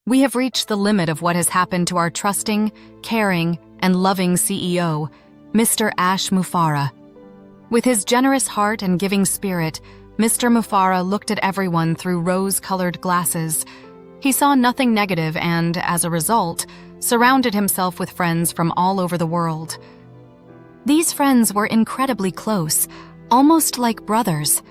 We have reached the limit of what has happened to our trusting, caring, and loving CEO, Mr. Ash Mufareh. With his generous heart and giving spirit, Mr. Mufareh looked at everyone through rose-colored glasses. He saw nothing negative and, as a result, surrounded himself with friends from all over the world. These friends were incredibly close, almost like brothers.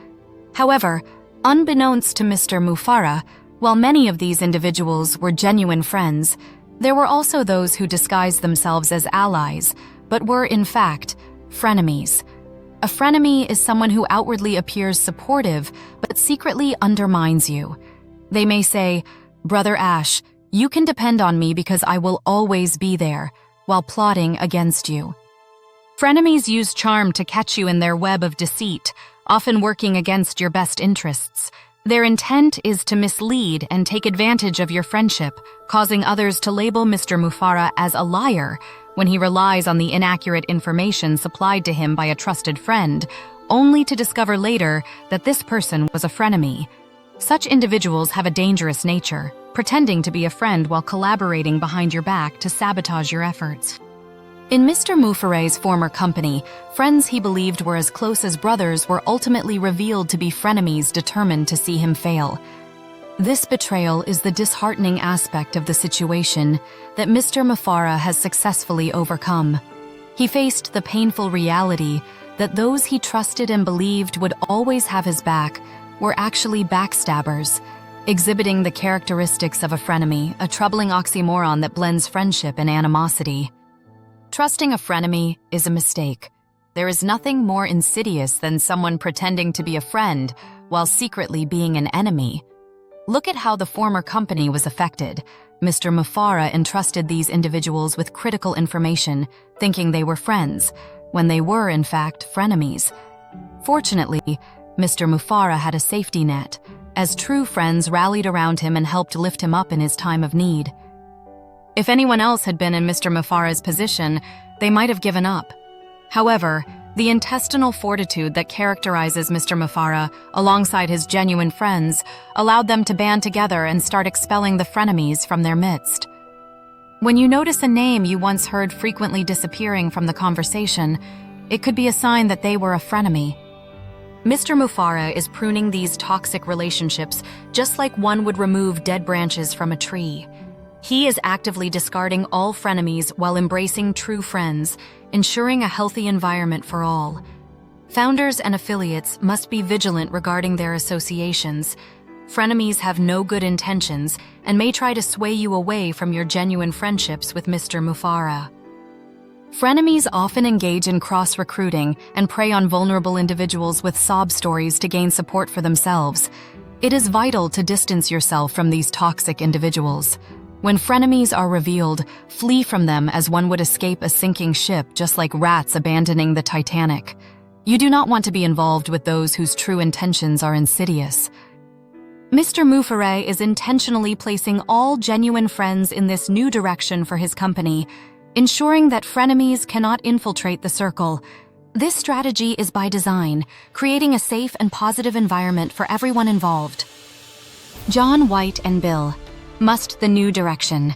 However, unbeknownst to Mr. Mufareh, while many of these individuals were genuine friends, there were also those who disguised themselves as allies, but were, in fact, frenemies. A frenemy is someone who outwardly appears supportive, but secretly undermines you. They may say, "Brother Ash, you can depend on me because I will always be there," while plotting against you. Frenemies use charm to catch you in their web of deceit, often working against your best interests. Their intent is to mislead and take advantage of your friendship, causing others to label Mr. Mufareh as a liar when he relies on the inaccurate information supplied to him by a trusted friend, only to discover later that this person was a frenemy. Such individuals have a dangerous nature, pretending to be a friend while collaborating behind your back to sabotage your efforts. In Mr. Mufareh's former company, friends he believed were as close as brothers were ultimately revealed to be frenemies determined to see him fail. This betrayal is the disheartening aspect of the situation that Mr. Mufareh has successfully overcome. He faced the painful reality that those he trusted and believed would always have his back were actually backstabbers, exhibiting the characteristics of a frenemy, a troubling oxymoron that blends friendship and animosity. Trusting a frenemy is a mistake. There is nothing more insidious than someone pretending to be a friend while secretly being an enemy. Look at how the former company was affected. Mr. Mufareh entrusted these individuals with critical information, thinking they were friends, when they were, in fact, frenemies. Fortunately, Mr. Mufareh had a safety net, as true friends rallied around him and helped lift him up in his time of need. If anyone else had been in Mr. Mufareh's position, they might have given up. However, the intestinal fortitude that characterizes Mr. Mufareh, alongside his genuine friends, allowed them to band together and start expelling the frenemies from their midst. When you notice a name you once heard frequently disappearing from the conversation, it could be a sign that they were a frenemy. Mr. Mufareh is pruning these toxic relationships just like one would remove dead branches from a tree. He is actively discarding all frenemies while embracing true friends, ensuring a healthy environment for all. Founders and affiliates must be vigilant regarding their associations. Frenemies have no good intentions and may try to sway you away from your genuine friendships with Mr. Mufareh. Frenemies often engage in cross-recruiting and prey on vulnerable individuals with sob stories to gain support for themselves. It is vital to distance yourself from these toxic individuals. When frenemies are revealed, flee from them as one would escape a sinking ship, just like rats abandoning the Titanic. You do not want to be involved with those whose true intentions are insidious. Mr. Mufareh is intentionally placing all genuine friends in this new direction for his company, ensuring that frenemies cannot infiltrate the circle. This strategy is by design, creating a safe and positive environment for everyone involved. John, White, and Bill. Must the new direction.